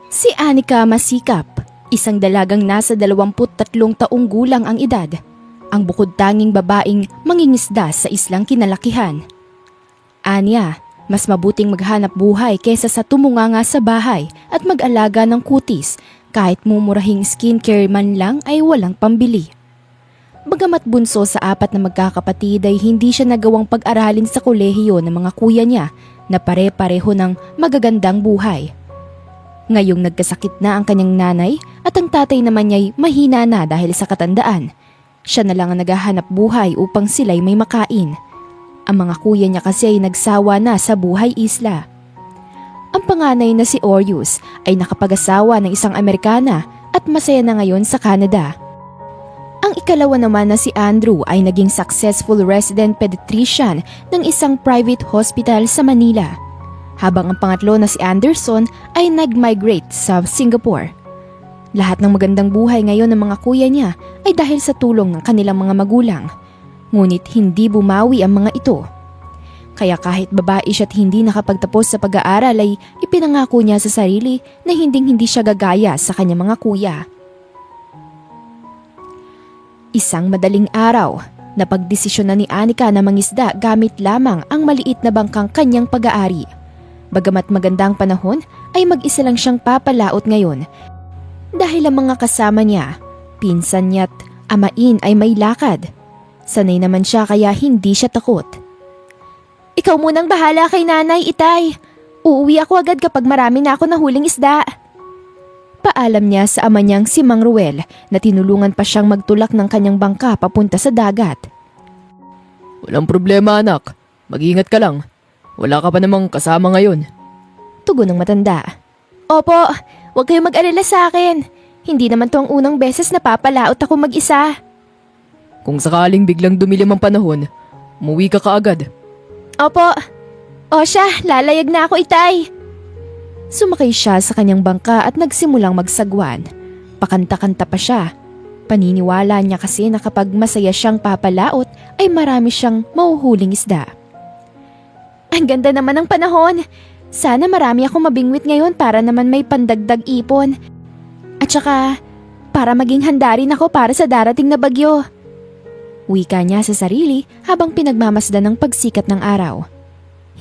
Si Anika Masikap, isang dalagang nasa 23 taong gulang ang edad, ang bukod tanging babaeng mangingisda sa islang kinalakihan. Anya, mas mabuting maghanap buhay kaysa sa tumunganga sa bahay at mag-alaga ng kutis kahit mumurahing skincare man lang ay walang pambili. Bagamat bunso sa 4 na magkakapatid ay hindi siya nagawang pag-aralin sa kolehiyo ng mga kuya niya na pare-pareho ng magagandang buhay. Ngayong nagkasakit na ang kanyang nanay at ang tatay naman niya'y mahina na dahil sa katandaan, siya na lang ang naghahanap buhay upang sila'y may makain. Ang mga kuya niya kasi ay nagsawa na sa buhay isla. Ang panganay na si Orius ay nakapag-asawa ng isang Amerikana at masaya na ngayon sa Canada. Ang ikalawa naman na si Andrew ay naging successful resident pediatrician ng isang private hospital sa Manila, habang ang pangatlo na si Anderson ay nag-migrate sa Singapore. Lahat ng magandang buhay ngayon ng mga kuya niya ay dahil sa tulong ng kanilang mga magulang, ngunit hindi bumawi ang mga ito. Kaya kahit babae siya at hindi nakapagtapos sa pag-aaral ay ipinangako niya sa sarili na hindi siya gagaya sa kanyang mga kuya. Isang madaling araw, napagdesisyonan ni Anika na mangisda gamit lamang ang maliit na bangkang kanyang pag-aari. Bagamat magandang panahon ay mag-isa lang siyang papalaot ngayon dahil ang mga kasama niya, pinsan niya't amain ay may lakad. Sanay naman siya kaya hindi siya takot. Ikaw munang bahala kay nanay, Itay. Uuwi ako agad kapag marami na ako nahuling isda. Paalam niya sa ama niyang si Mang Ruel na tinulungan pa siyang magtulak ng kanyang bangka papunta sa dagat. Walang problema anak, mag-ingat ka lang. Wala ka pa namang kasama ngayon. Tugon ng matanda. Opo, huwag kayong mag-alala sa akin. Hindi naman to ang unang beses na papalaot ako mag-isa. Kung sakaling biglang dumilim ang panahon, umuwi ka kaagad. Opo. O siya, lalayag na ako, Itay. Sumakay siya sa kanyang bangka at nagsimulang magsagwan. Pakanta-kanta pa siya. Paniniwala niya kasi na kapag masaya siyang papalaot ay marami siyang mahuhuling isda. Ang ganda naman ng panahon. Sana marami akong mabingwit ngayon para naman may pandagdag ipon. At saka, para maging handa rin ako para sa darating na bagyo. Wika niya sa sarili habang pinagmamasdan ng pagsikat ng araw.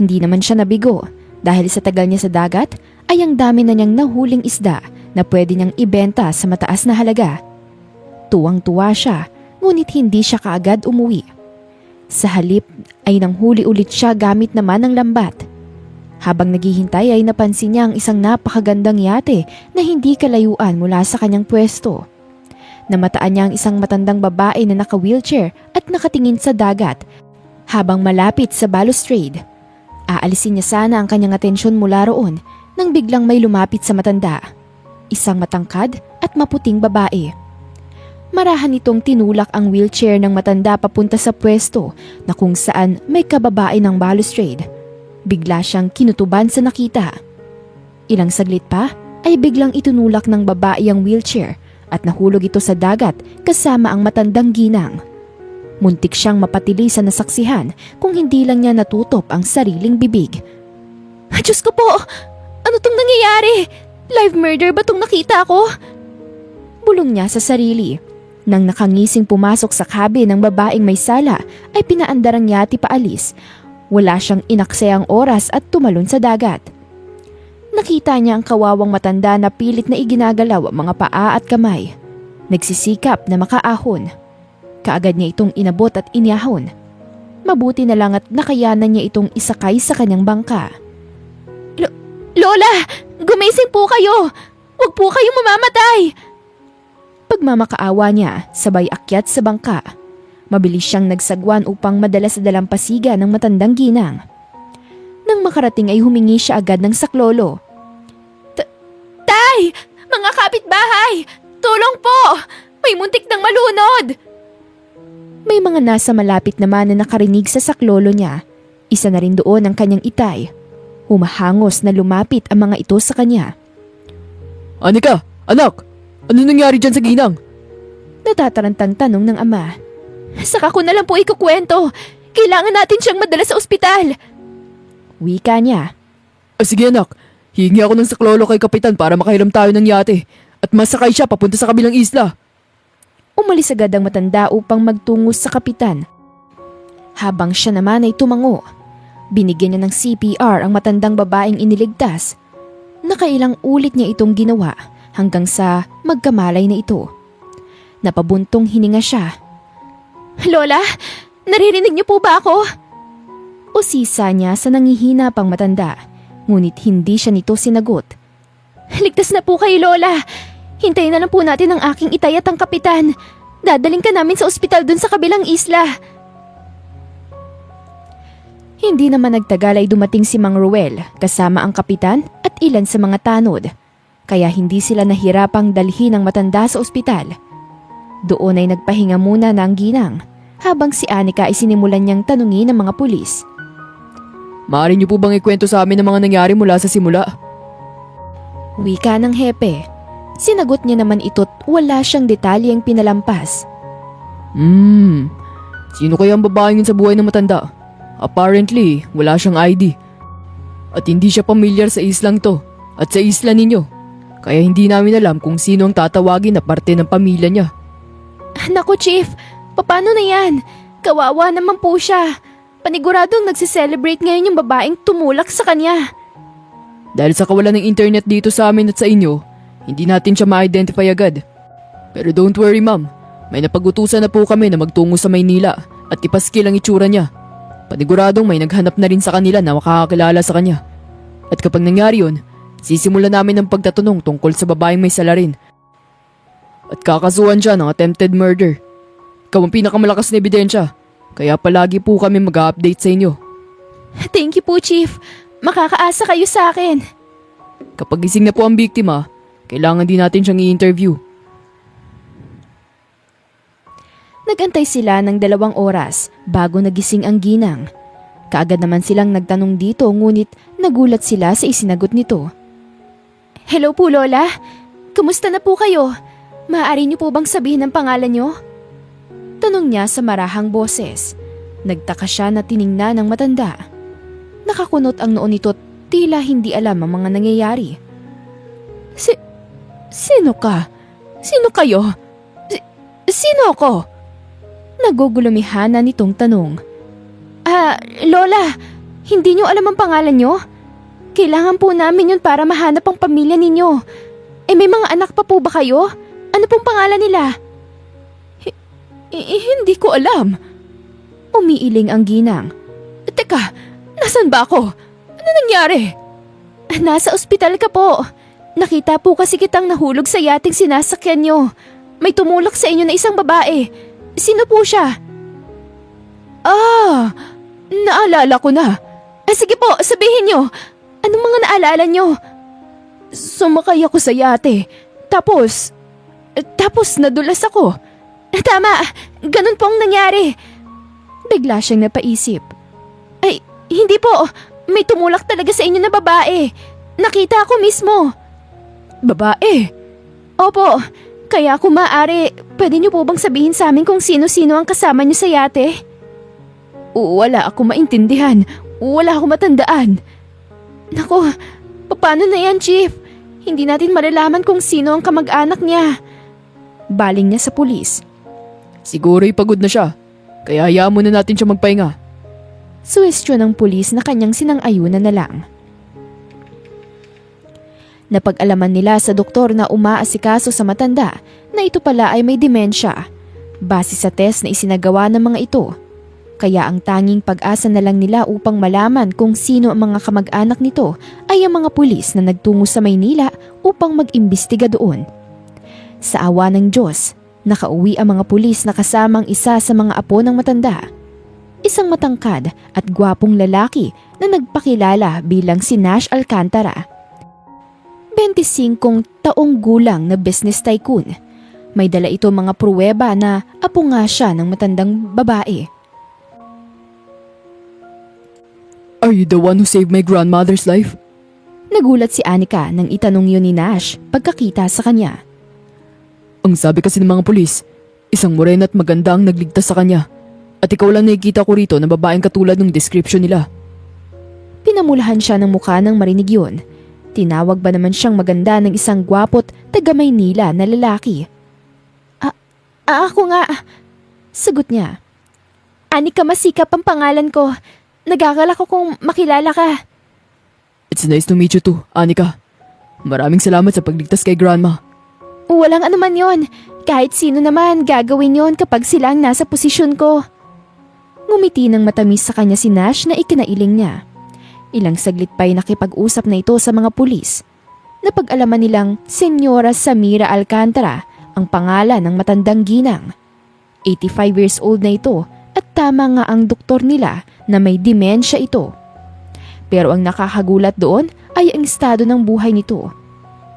Hindi naman siya nabigo dahil sa tagal niya sa dagat ay ang dami na niyang nahuling isda na pwede niyang ibenta sa mataas na halaga. Tuwang-tuwa siya ngunit hindi siya kaagad umuwi. Sa halip ay nanghuli ulit siya gamit naman ng lambat. Habang naghihintay ay napansin niya ang isang napakagandang yate na hindi kalayuan mula sa kanyang pwesto. Namataan niya ang isang matandang babae na naka-wheelchair at nakatingin sa dagat habang malapit sa balustrade. Aalisin niya sana ang kanyang atensyon mula roon nang biglang may lumapit sa matanda. Isang matangkad at maputing babae. Marahan itong tinulak ang wheelchair ng matanda papunta sa pwesto na kung saan may kababae ng balustrade. Bigla siyang kinutuban sa nakita. Ilang saglit pa ay biglang itunulak ng babae ang wheelchair at nahulog ito sa dagat kasama ang matandang ginang. Muntik siyang mapatili sa nasaksihan kung hindi lang niya natutop ang sariling bibig. Diyos ko po! Ano tong nangyayari? Live murder ba tong nakita ko? Bulong niya sa sarili. Nang nakangising pumasok sa cabin ng babaeng may sala ay pinaandar ang yati paalis. Wala siyang inaksayang oras at tumalon sa dagat. Nakita niya ang kawawang matanda na pilit na iginagalaw ang mga paa at kamay. Nagsisikap na makaahon. Kaagad niya itong inabot at iniyahon. Mabuti na lang at nakayanan niya itong isakay sa kanyang bangka. Lola! Gumising po kayo! Huwag po kayong mamamatay! Pagmamakaawa niya, sabay akyat sa bangka. Mabilis siyang nagsagwan upang madala sa dalampasiga ng matandang ginang. Nang makarating ay humingi siya agad ng saklolo. Tay! Mga kapitbahay! Tulong po! May muntik ng malunod! May mga nasa malapit naman na nakarinig sa saklolo niya. Isa na rin doon ang kanyang itay. Humahangos na lumapit ang mga ito sa kanya. Anika, anak! Ano nangyari dyan sa ginang? Natatarantang tanong ng ama. Saka ko na lang po ikukwento. Kailangan natin siyang madala sa ospital. Wika niya. Sige anak, Hihingi ako ng saklolo kay Kapitan para makahiram tayo ng yate at masakay siya papunta sa kabilang isla. Umalis agad ang matanda upang magtungo sa kapitan. Habang siya naman ay tumango, binigyan niya ng CPR ang matandang babaeng iniligtas. Nakailang ulit niya itong ginawa hanggang sa magkamalay na ito. Napabuntong hininga siya. Lola, naririnig niyo po ba ako? Usisa niya sa nangihina pang matanda, ngunit hindi siya nito sinagot. Ligtas na po kayo, Lola. Hintayin na lang po natin ang aking itay at ang kapitan. Dadaling ka namin sa ospital dun sa kabilang isla. Hindi naman nagtagal ay dumating si Mang Ruel kasama ang kapitan at ilan sa mga tanod. Kaya hindi sila nahirapang dalhin ang matanda sa ospital. Doon ay nagpahinga muna ng ginang habang si Anika ay sinimulan niyang tanungin ng mga pulis. Maaari niyo po bang ikwento sa amin ang mga nangyari mula sa simula? Wika ng hepe. Sinagot niya naman ito't wala siyang detalyeng pinalampas. Sino kaya ang babaeng yun sa buhay ng matanda? Apparently, wala siyang ID. At hindi siya pamilyar sa islang to at sa isla ninyo. Kaya hindi namin alam kung sino ang tatawagin na parte ng pamilya niya. Naku, Chief, paano na yan? Kawawa naman po siya. Paniguradong nagsiselebrate ngayon yung babaeng tumulak sa kanya. Dahil sa kawalan ng internet dito sa amin at sa inyo, hindi natin siya ma-identify agad. Pero don't worry ma'am, may napagutusan na po kami na magtungo sa Maynila at ipaskil ang itsura niya. Paniguradong may naghanap na rin sa kanila na makakakilala sa kanya. At kapag nangyari yun, sisimulan namin ang pagtatanong tungkol sa babaeng may salarin. At kakasuhan siya ng attempted murder. Ikaw ang pinakamalakas na ebidensya, kaya palagi po kami mag-update sa inyo. Thank you po, Chief. Makakaasa kayo sa akin. Kapag gising na po ang biktima, kailangan din natin siyang i-interview. Nagantay sila ng 2 oras bago nagising ang ginang. Kaagad naman silang nagtanong dito ngunit nagulat sila sa isinagot nito. Hello po, Lola. Kumusta na po kayo? Maaari niyo po bang sabihin ang pangalan niyo? Tanong niya sa marahang boses. Nagtaka siya na tiningnan ng matanda. Nakakunot ang noon nito't tila hindi alam ang mga nangyayari. Sino ka? Sino kayo? Sino ako? Nagugulumihan nitong tanong. Lola, hindi niyo alam ang pangalan niyo? Kailangan po namin yun para mahanap ang pamilya ninyo. May mga anak pa po ba kayo? Ano pong pangalan nila? Hindi ko alam. Umiiling ang ginang. Teka, nasan ba ako? Ano nangyari? Nasa ospital ka po. Nakita po kasi kitang nahulog sa yating sinasakyan niyo. May tumulak sa inyo na isang babae. Sino po siya? Naalala ko na. Sige po, sabihin niyo. Anong mga naalala niyo? Sumakay ako sa yate. Tapos nadulas ako. Tama, ganun po ang nangyari. Bigla siyang napaisip. Ay, hindi po. May tumulak talaga sa inyo na babae. Nakita ko mismo. Babae? Opo. Kaya kung maaari, pwede niyo po bang sabihin sa amin kung sino-sino ang kasama niyo sa yate? Wala ako maintindihan. Wala ako matandaan. Naku, paano na yan, Chief? Hindi natin malalaman kung sino ang kamag-anak niya. Baling niya sa pulis. Siguro'y pagod na siya, kaya hayaan muna natin siya magpahinga. Suwestyon ng pulis na kanyang sinang-ayunan na lang. Napag-alaman nila sa doktor na umaasikaso sa matanda na ito pala ay may demensya, base sa test na isinagawa ng mga ito. Kaya ang tanging pag-asa na lang nila upang malaman kung sino ang mga kamag-anak nito ay ang mga pulis na nagtungo sa Maynila upang mag-imbestiga doon. Sa awa ng Diyos, nakauwi ang mga pulis na kasamang isa sa mga apo ng matanda. Isang matangkad at gwapong lalaki na nagpakilala bilang si Nash Alcantara. 25 taong gulang na business tycoon. May dala ito mga pruweba na apo nga siya ng matandang babae. Are you the one who saved my grandmother's life? Nagulat si Anika nang itanong yun ni Nash pagkakita sa kanya. Ang sabi kasi ng mga pulis, isang morena at maganda ang nagligtas sa kanya. At ikaw lang nakikita ko rito na babaeng katulad ng description nila. Pinamulahan siya ng mukha nang marinig yun. Tinawag ba naman siyang maganda ng isang gwapot taga Maynila na lalaki? Ako nga, sagot niya. Anika Masikap ang pangalan ko. Nagagalak ko kung makilala ka. It's nice to meet you too, Anika. Maraming salamat sa pagligtas kay Grandma. Walang anuman yon. Kahit sino naman gagawin yon kapag sila ang nasa posisyon ko. Ngumiti ng matamis sa kanya si Nash na ikinailing niya. Ilang saglit pa'y nakipag-usap na ito sa mga pulis. Napag-alaman nilang Senyora Samira Alcantara ang pangalan ng matandang ginang. 85 years old na ito at tama nga ang doktor nila na may demensya ito. Pero ang nakakagulat doon ay ang estado ng buhay nito.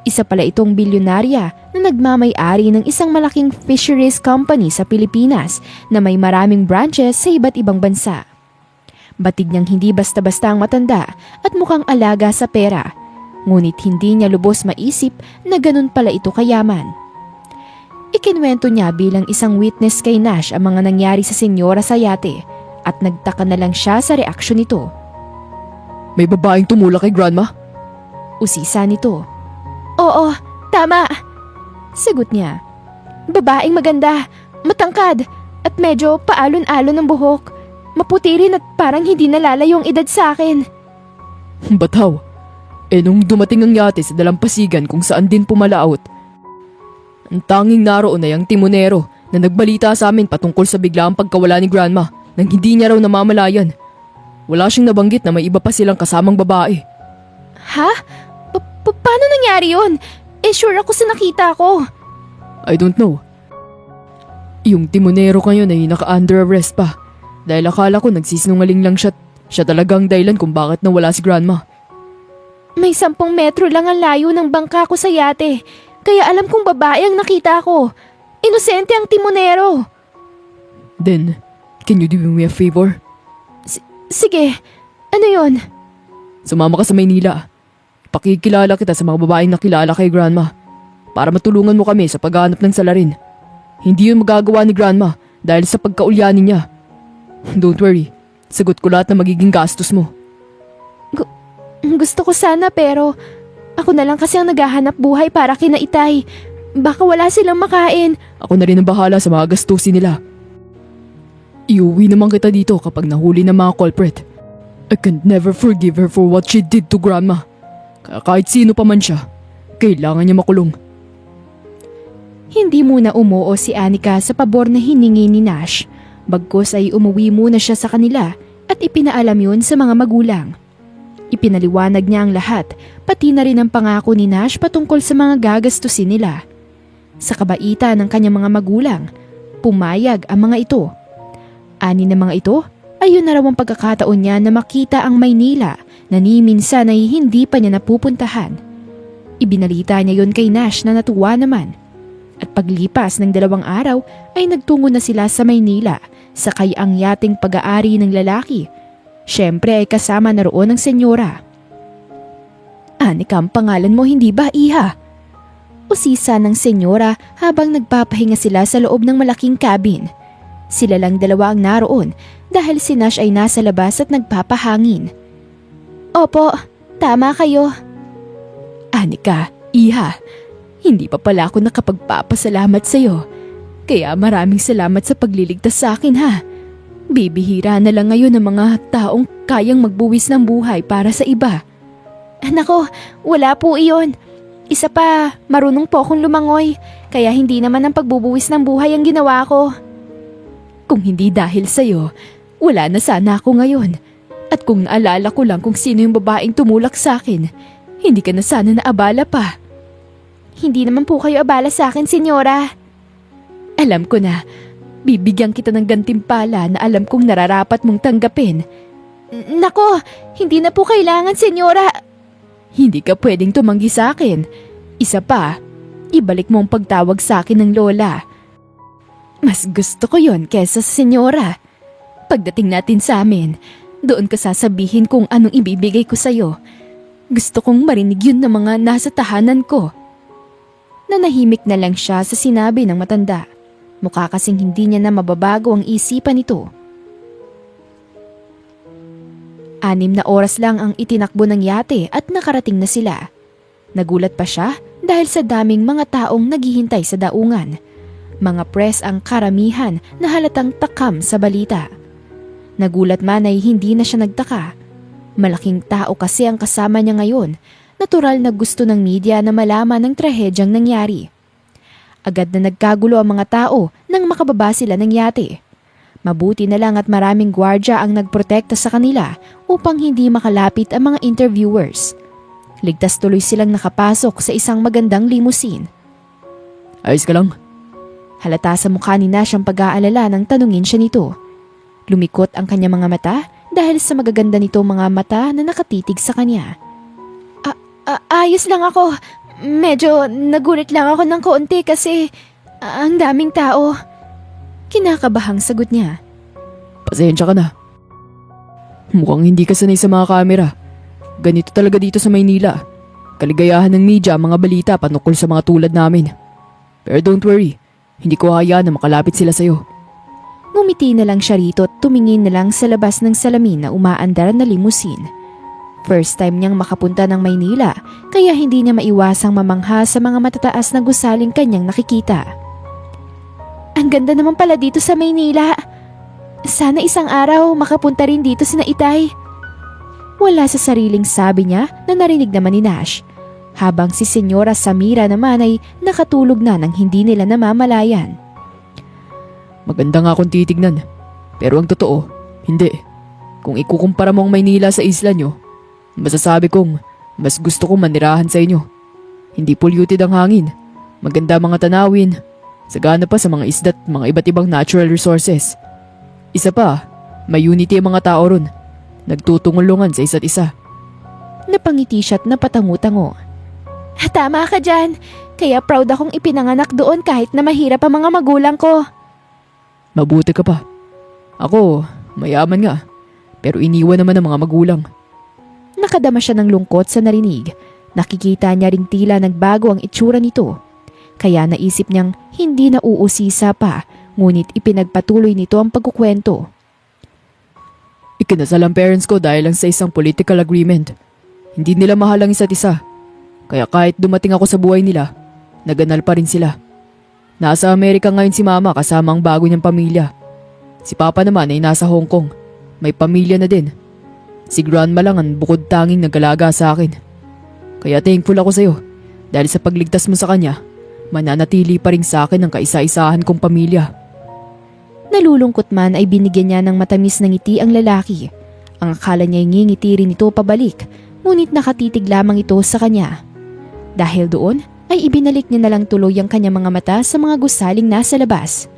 Isa pala itong bilyonarya na nagmamay-ari ng isang malaking fisheries company sa Pilipinas na may maraming branches sa iba't ibang bansa. Batid niyang hindi basta-basta ang matanda at mukhang alaga sa pera, ngunit hindi niya lubos maisip na ganun pala ito kayaman. Ikinwento niya bilang isang witness kay Nash ang mga nangyari sa senyora sa yate at nagtaka na lang siya sa reaksyon nito. May babaeng tumulak kay Grandma? Usisa nito. Oo, tama. Sagot niya. Babaeng maganda, matangkad at medyo paalon-alon ng buhok. Maputi rin at parang hindi nalalayo ang edad sa akin. Bataw, nung dumating ang yate sa dalampasigan kung saan din pumalaot, ang tanging naroon ay ang timonero na nagbalita sa amin patungkol sa biglaang pagkawala ni Grandma nang hindi niya raw namamalayan. Wala siyang nabanggit na may iba pa silang kasamang babae. Ha? Paano nangyari yun? Sure ako sa nakita ko. I don't know. Yung timonero ngayon ay naka-under arrest pa. Dahil akala ko nagsisinungaling lang siya. Siya talagang dahilan kung bakit nawala si Grandma. May 10 metro lang ang layo ng bangka ko sa yate. Kaya alam kong babae ang nakita ko. Inosente ang timonero. Then, can you do me a favor? Sige, ano yon? Sumama ka sa Maynila. Pakikilala kita sa mga babaeng nakilala kay Grandma para matulungan mo kami sa paghahanap ng salarin. Hindi yun magagawa ni Grandma dahil sa pagkaulyanin niya. Don't worry, sagot ko lahat na magiging gastos mo. Gusto ko sana pero ako na lang kasi ang naghahanap buhay para kina Itay. Baka wala silang makain. Ako na rin ang bahala sa mga gastusin nila. Iuwi naman kita dito kapag nahuli ng mga culprit. I can never forgive her for what she did to Grandma. Kaya kahit sino pa man siya, kailangan niya makulong. Hindi muna umuo si Anika sa pabor na hiningi ni Nash. Bagkus ay umuwi muna siya sa kanila at ipinaalam yun sa mga magulang. Ipinaliwanag niya ang lahat, pati na rin ang pangako ni Nash patungkol sa mga gagastusin nila. Sa kabaitan ng kanyang mga magulang, pumayag ang mga ito. Ani na mga ito, ayun na raw ang pagkakataon niya na makita ang Maynila na ni minsan ay hindi pa niya napupuntahan. Ibinalita niya yon kay Nash na natuwa naman. At paglipas ng 2 araw ay nagtungo na sila sa Maynila, sakay ang yating pag-aari ng lalaki. Siyempre ay kasama na roon ang senyora. Anika ang pangalan mo, hindi ba, iha? Usisa ng senyora habang nagpapahinga sila sa loob ng malaking cabin. Sila lang 2 ang naroon dahil si Nash ay nasa labas at nagpapahangin. Opo, tama kayo. Anika, iha, hindi pa pala ako nakapagpapasalamat sa'yo. Kaya maraming salamat sa pagliligtas sa akin ha. Bibihira na lang ngayon ang mga taong kayang magbuwis ng buhay para sa iba. Nako, wala po iyon. Isa pa, marunong po akong lumangoy. Kaya hindi naman ang pagbubuwis ng buhay ang ginawa ko. Kung hindi dahil sa'yo, wala na sana ako ngayon. At kung naalala ko lang kung sino yung babaeng tumulak sa akin, hindi ka na sana naabala pa. Hindi naman po kayo abala sa akin, senyora. Alam ko na, bibigyan kita ng gantimpala na alam kong nararapat mong tanggapin. Nako, hindi na po kailangan, senyora. Hindi ka pwedeng tumanggi sa akin. Isa pa, ibalik mo ang pagtawag sa akin ng lola. Mas gusto ko yon kesa sa senyora. Pagdating natin sa amin, doon ka sasabihin kung anong ibibigay ko sa'yo. Gusto kong marinig yun ng mga nasa tahanan ko. Nanahimik na lang siya sa sinabi ng matanda. Mukha kasing hindi niya na mababago ang isipan nito. 6 na oras lang ang itinakbo ng yate at nakarating na sila. Nagulat pa siya dahil sa daming mga taong naghihintay sa daungan. Mga press ang karamihan na halatang takam sa balita. Nagulat man ay hindi na siya nagtaka. Malaking tao kasi ang kasama niya ngayon. Natural na gusto ng media na malaman ang trahedyang nangyari. Agad na nagkagulo ang mga tao nang makababa sila ng yate. Mabuti na lang at maraming gwardya ang nagprotekta sa kanila upang hindi makalapit ang mga interviewers. Ligtas tuloy silang nakapasok sa isang magandang limousine. Ayos ka lang? Halata sa mukha ni Nash ang pag-aalala nang tanungin siya nito. Lumikot ang kanyang mga mata dahil sa magaganda nito mga mata na nakatitig sa kanya. Ayos lang ako. Medyo nagulat lang ako ng konti kasi ang daming tao. Kinakabahang sagot niya. Pasensya ka na. Mukhang hindi ka sanay sa mga kamera. Ganito talaga dito sa Maynila. Kaligayahan ng media ang mga balita patungkol sa mga tulad namin. Pero don't worry, hindi ko hayaan na makalapit sila sa'yo. Ngumiti na lang siya rito at tumingin na lang sa labas ng salamin na umaandar na limousine. First time niyang makapunta ng Maynila kaya hindi niya maiwasang mamangha sa mga matataas na gusaling kanyang nakikita. Ang ganda naman pala dito sa Maynila. Sana isang araw makapunta rin dito sina Itay. Wala sa sariling sabi niya na narinig naman ni Nash. Habang si Senyora Samira naman ay nakatulog na nang hindi nila namamalayan. Maganda nga akong titignan. Pero ang totoo, hindi. Kung ikukumpara mo ang Maynila sa isla nyo, masasabi kong mas gusto kong manirahan sa inyo. Hindi polluted ang hangin. Maganda mga tanawin. Sagana pa sa mga isda at mga iba't ibang natural resources. Isa pa, may unity ang mga tao ron. Nagtutungulungan sa isa't isa. Napangiti siya at napatango-tango. Tama ka dyan. Kaya proud akong ipinanganak doon kahit na mahirap ang mga magulang ko. Mabuti ka pa. Ako, mayaman nga. Pero iniwan naman ng mga magulang. Nakadama siya ng lungkot sa narinig. Nakikita niya ring tila nagbago ang itsura nito. Kaya naisip niyang hindi na uusisa pa, ngunit ipinagpatuloy nito ang pagkukwento. Ikinasal ang parents ko dahil lang sa isang political agreement. Hindi nila mahal ang isa't isa. Kaya kahit dumating ako sa buhay nila, naganal pa rin sila. Nasa Amerika ngayon si Mama kasama ang bago niyang pamilya. Si Papa naman ay nasa Hong Kong. May pamilya na din. Si Grandma lang ang bukod tanging nag-alaga sa akin. Kaya thankful ako sa'yo dahil sa pagligtas mo sa kanya, mananatili pa rin sa akin ang kaisa-isahan kong pamilya. Nalulungkot man ay binigyan niya ng matamis na ngiti ang lalaki. Ang akala niya ay ngingiti rin ito pabalik, ngunit nakatitig lamang ito sa kanya. Dahil doon ay ibinalik niya na lang tuloy ang kanyang mga mata sa mga gusaling nasa labas.